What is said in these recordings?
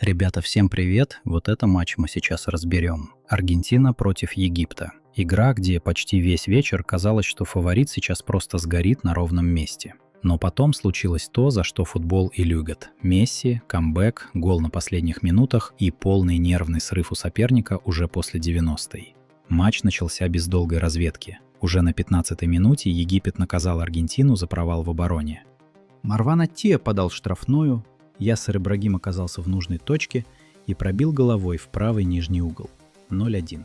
Ребята, всем привет! Вот это матч мы сейчас разберем. Аргентина против Египта. Игра, где почти весь вечер казалось, что фаворит сейчас просто сгорит на ровном месте. Но потом случилось то, за что футбол и любят. Месси, камбэк, гол на последних минутах и полный нервный срыв у соперника уже после 90-й. Матч начался без долгой разведки. Уже на 15-й минуте Египет наказал Аргентину за провал в обороне. Марван Аттия подал штрафную, Ясер Ибрагим оказался в нужной точке и пробил головой в правый нижний угол. 0-1.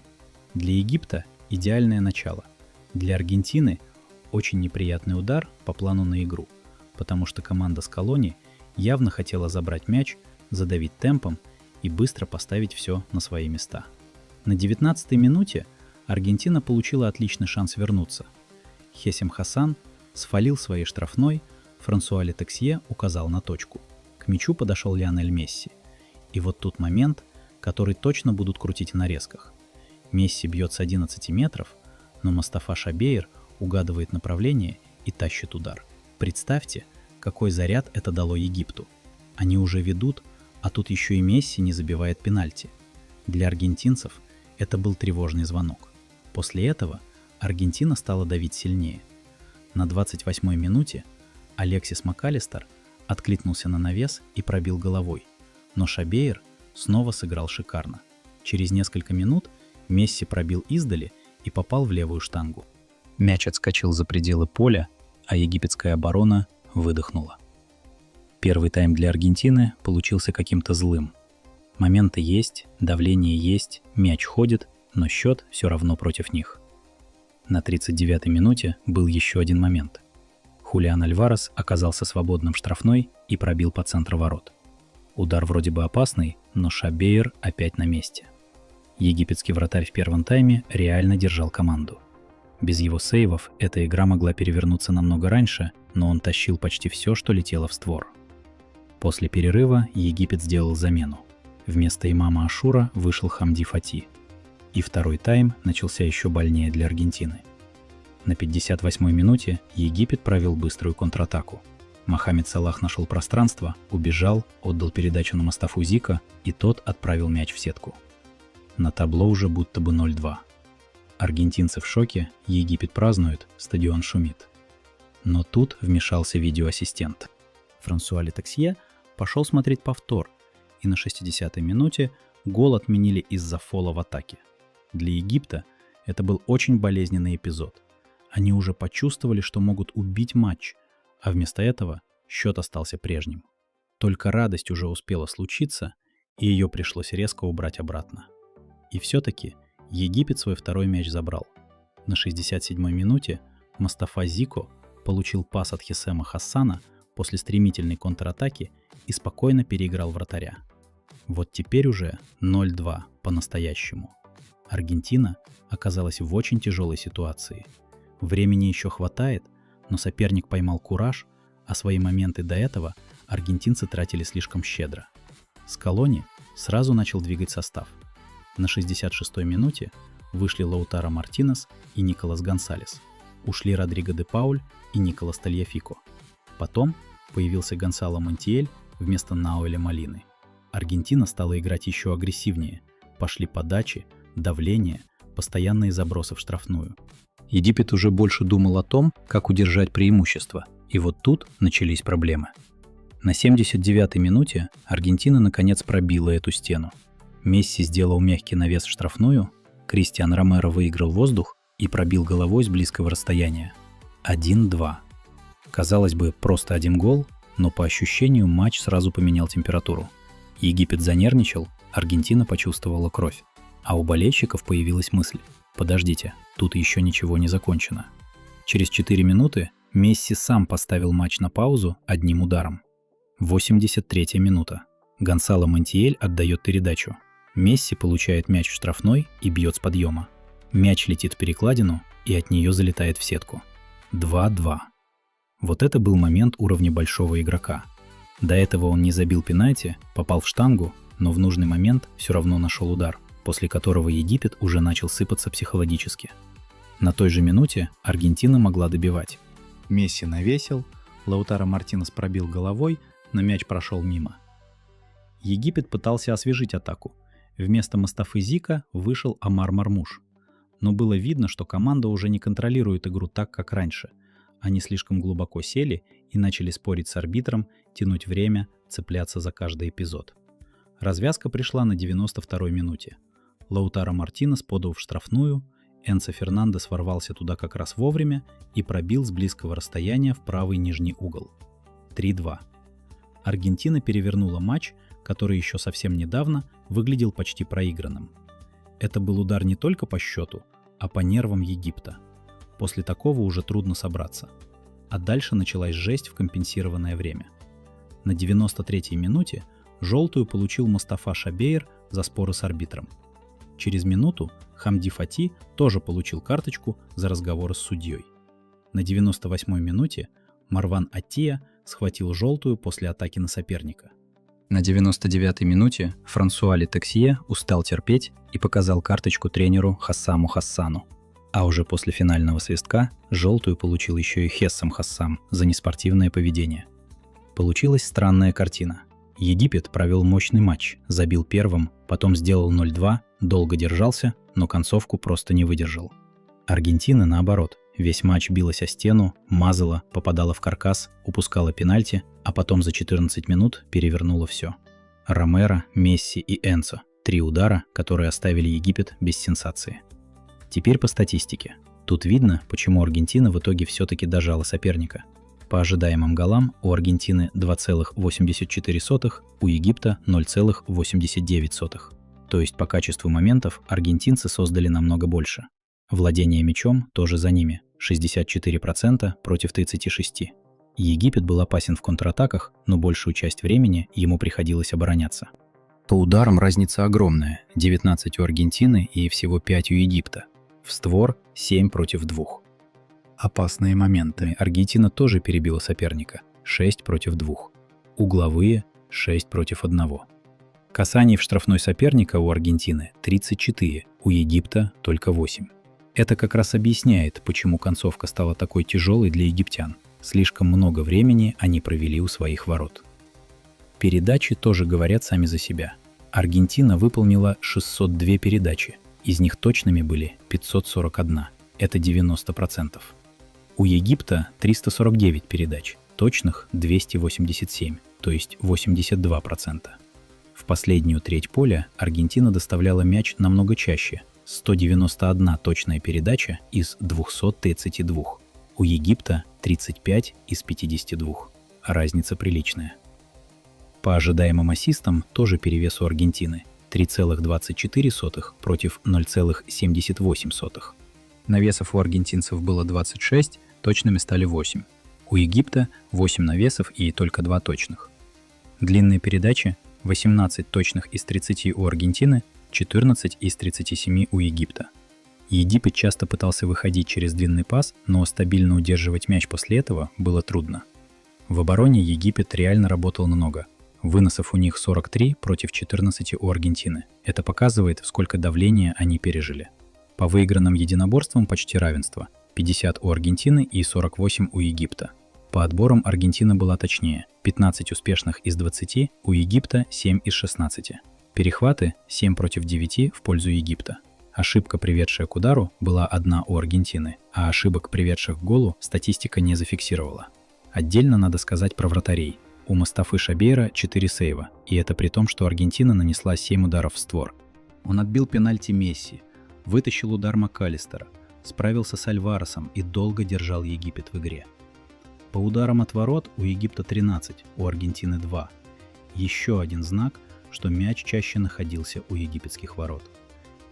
Для Египта идеальное начало. Для Аргентины очень неприятный удар по плану на игру, потому что команда Скалони явно хотела забрать мяч, задавить темпом и быстро поставить все на свои места. На 19-й минуте Аргентина получила отличный шанс вернуться. Хесем Хасан сфалил своей штрафной, Франсуа Летексье указал на точку. К мячу подошел Лионель Месси. И вот тут момент, который точно будут крутить в нарезках. Месси бьет с 11 метров, но Мустафа Шабеир угадывает направление и тащит удар. Представьте, какой заряд это дало Египту. Они уже ведут, а тут еще и Месси не забивает пенальти. Для аргентинцев это был тревожный звонок. После этого Аргентина стала давить сильнее. На 28-й минуте Алексис Макалистер откликнулся на навес и пробил головой. Но Шабеир снова сыграл шикарно. Через несколько минут Месси пробил издали и попал в левую штангу. Мяч отскочил за пределы поля, а египетская оборона выдохнула. Первый тайм для Аргентины получился каким-то злым. Моменты есть, давление есть, мяч ходит, но счет все равно против них. На 39-й минуте был еще один момент. Хулиан Альварес оказался свободным в штрафной и пробил по центру ворот. Удар вроде бы опасный, но Шабеир опять на месте. Египетский вратарь в первом тайме реально держал команду. Без его сейвов эта игра могла перевернуться намного раньше, но он тащил почти все, что летело в створ. После перерыва Египет сделал замену. Вместо имама Ашура вышел Хамди Фати. И второй тайм начался еще больнее для Аргентины. На 58-й минуте Египет провел быструю контратаку. Мохаммед Салах нашел пространство, убежал, отдал передачу на Мустафу Зика, и тот отправил мяч в сетку. На табло уже будто бы 0-2. Аргентинцы в шоке, Египет празднует, стадион шумит. Но тут вмешался видеоассистент. Франсуа Летексье пошел смотреть повтор, и на 60-й минуте гол отменили из-за фола в атаке. Для Египта это был очень болезненный эпизод. Они уже почувствовали, что могут убить матч, а вместо этого счет остался прежним. Только радость уже успела случиться, и ее пришлось резко убрать обратно. И все-таки Египет свой второй мяч забрал. На 67-й минуте Мустафа Зико получил пас от Хесема Хасана после стремительной контратаки и спокойно переиграл вратаря. Вот теперь уже 0-2 по-настоящему. Аргентина оказалась в очень тяжелой ситуации. Времени еще хватает, но соперник поймал кураж, а свои моменты до этого аргентинцы тратили слишком щедро. Скалони сразу начал двигать состав. На 66-й минуте вышли Лаутаро Мартинес и Николас Гонсалес. Ушли Родриго де Пауль и Николас Тальяфико. Потом появился Гонсало Монтиэль вместо Науэля Молины. Аргентина стала играть еще агрессивнее. Пошли подачи, давление, постоянные забросы в штрафную. Египет уже больше думал о том, как удержать преимущество, и вот тут начались проблемы. На 79-й минуте Аргентина наконец пробила эту стену. Месси сделал мягкий навес в штрафную, Кристиан Ромеро выиграл воздух и пробил головой с близкого расстояния. 1-2. Казалось бы, просто один гол, но по ощущению матч сразу поменял температуру. Египет занервничал, Аргентина почувствовала кровь. А у болельщиков появилась мысль: подождите, тут еще ничего не закончено. Через 4 минуты Месси сам поставил матч на паузу одним ударом. 83-я минута. Гонсало Монтиэль отдает передачу. Месси получает мяч в штрафной и бьет с подъема. Мяч летит в перекладину и от нее залетает в сетку. 2-2. Вот это был момент уровня большого игрока. До этого он не забил пенальти, попал в штангу, но в нужный момент все равно нашел удар, после которого Египет уже начал сыпаться психологически. На той же минуте Аргентина могла добивать. Месси навесил, Лаутаро Мартинес пробил головой, но мяч прошел мимо. Египет пытался освежить атаку. Вместо Мустафы Зика вышел Омар Мармуш. Но было видно, что команда уже не контролирует игру так, как раньше. Они слишком глубоко сели и начали спорить с арбитром, тянуть время, цепляться за каждый эпизод. Развязка пришла на 92-й минуте. Лаутаро Мартинес подал в штрафную, Энцо Фернандес ворвался туда как раз вовремя и пробил с близкого расстояния в правый нижний угол. 3-2. Аргентина перевернула матч, который еще совсем недавно выглядел почти проигранным. Это был удар не только по счету, а по нервам Египта. После такого уже трудно собраться. А дальше началась жесть в компенсированное время. На 93-й минуте желтую получил Мустафа Шабейр за споры с арбитром. Через минуту Хамди Фати тоже получил карточку за разговоры с судьей. На 98-й минуте Марван Аттия схватил желтую после атаки на соперника. На 99-й минуте Франсуа Летексье устал терпеть и показал карточку тренеру Хассаму Хассану. А уже после финального свистка желтую получил еще и Хессам Хассам за неспортивное поведение. Получилась странная картина. Египет провел мощный матч, забил первым, потом сделал 0-2, долго держался, но концовку просто не выдержал. Аргентина, наоборот, весь матч билась о стену, мазала, попадала в каркас, упускала пенальти, а потом за 14 минут перевернула все. Ромеро, Месси и Энцо – 3 удара, которые оставили Египет без сенсации. Теперь по статистике. Тут видно, почему Аргентина в итоге все-таки дожала соперника. По ожидаемым голам у Аргентины 2,84, у Египта 0,89. То есть по качеству моментов аргентинцы создали намного больше. Владение мячом тоже за ними – 64% против 36%. Египет был опасен в контратаках, но большую часть времени ему приходилось обороняться. По ударам разница огромная – 19 у Аргентины и всего 5 у Египта. В створ 7 против 2. Опасные моменты. Аргентина тоже перебила соперника – 6 против 2. Угловые – 6 против 1. Касаний в штрафной соперника у Аргентины 34, у Египта только 8. Это как раз объясняет, почему концовка стала такой тяжелой для египтян. Слишком много времени они провели у своих ворот. Передачи тоже говорят сами за себя. Аргентина выполнила 602 передачи, из них точными были 541, это 90%. У Египта 349 передач, точных 287, то есть 82%. В последнюю треть поля Аргентина доставляла мяч намного чаще – 191 точная передача из 232. У Египта 35 из 52. Разница приличная. По ожидаемым ассистам тоже перевес у Аргентины – 3,24 против 0,78. Навесов у аргентинцев было 26, точными стали 8. У Египта 8 навесов и только 2 точных. Длинные передачи – 18 точных из 30 у Аргентины, 14 из 37 у Египта. Египет часто пытался выходить через длинный пас, но стабильно удерживать мяч после этого было трудно. В обороне Египет реально работал много. Выносов у них 43 против 14 у Аргентины. Это показывает, сколько давления они пережили. По выигранным единоборствам почти равенство. 50 у Аргентины и 48 у Египта. По отборам Аргентина была точнее. 15 успешных из 20, у Египта 7 из 16. Перехваты 7 против 9 в пользу Египта. Ошибка, приведшая к удару, была одна у Аргентины, а ошибок, приведших к голу, статистика не зафиксировала. Отдельно надо сказать про вратарей. У Мустафы Шабейра 4 сейва, и это при том, что Аргентина нанесла 7 ударов в створ. Он отбил пенальти Месси, вытащил удар МакАлистера, справился с Альваресом и долго держал Египет в игре. По ударам от ворот у Египта 13, у Аргентины 2. Еще один знак, что мяч чаще находился у египетских ворот.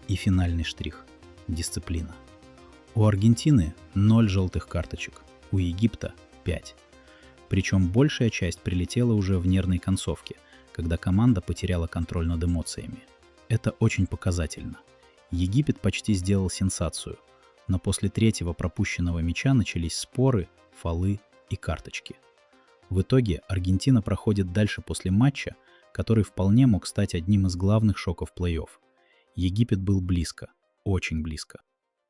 И финальный штрих – дисциплина. У Аргентины 0 желтых карточек, у Египта 5. Причем большая часть прилетела уже в нервной концовке, когда команда потеряла контроль над эмоциями. Это очень показательно. Египет почти сделал сенсацию, но после третьего пропущенного мяча начались споры, фолы и карточки. В итоге Аргентина проходит дальше после матча, который вполне мог стать одним из главных шоков плей-офф. Египет был близко, очень близко.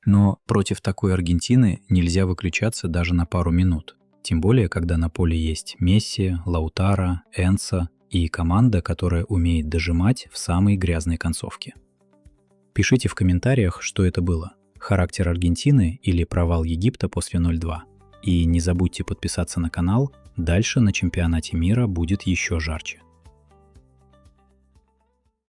Но против такой Аргентины нельзя выключаться даже на пару минут. Тем более, когда на поле есть Месси, Лаутаро, Энцо и команда, которая умеет дожимать в самой грязной концовке. Пишите в комментариях, что это было – характер Аргентины или провал Египта после 0-2. И не забудьте подписаться на канал, дальше на чемпионате мира будет еще жарче.